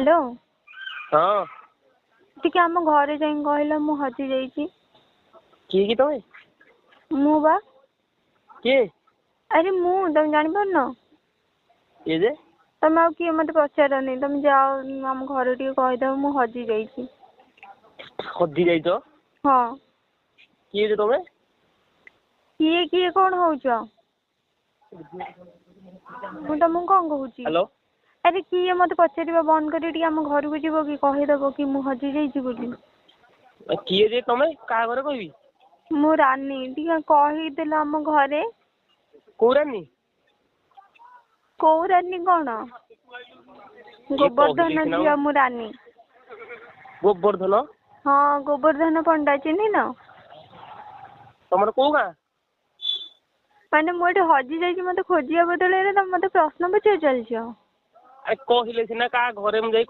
Hello हाँ टिके आम घरे जाई कहल मु हजि जाइछि। किए कि तमे मु बा किए अरे मु तुम जानी पार न किए जे तुम आ किए मत पचारनी तुम जाओ आम घर टिके कहीदव मु हजि जाइछि। हदी जाइछ हाँ किए जे तमे किए किए कौन होउछ मु तुमको कौन कहूची। हेलो अरे किए मत पचारिबा बंद करी टिके आम घर को जीव कि कहीदव कि मु हजि जाइछि बोली। किए जे तमे का घरे कहबी मु रानी टिके कहीदेल आम घरे कोउ रानी कौ रानी कौन गोवर्धन सिना झियो मु रानी। गोवर्धन हाँ गोवर्धन पंडा चिन्ह न तमर कोउ गाँ माने मु एठी हजि जाइछि मते खोजिया बदले तुम मते प्रश्न पचारि चलछ। कहले सिना का घरे मु जाई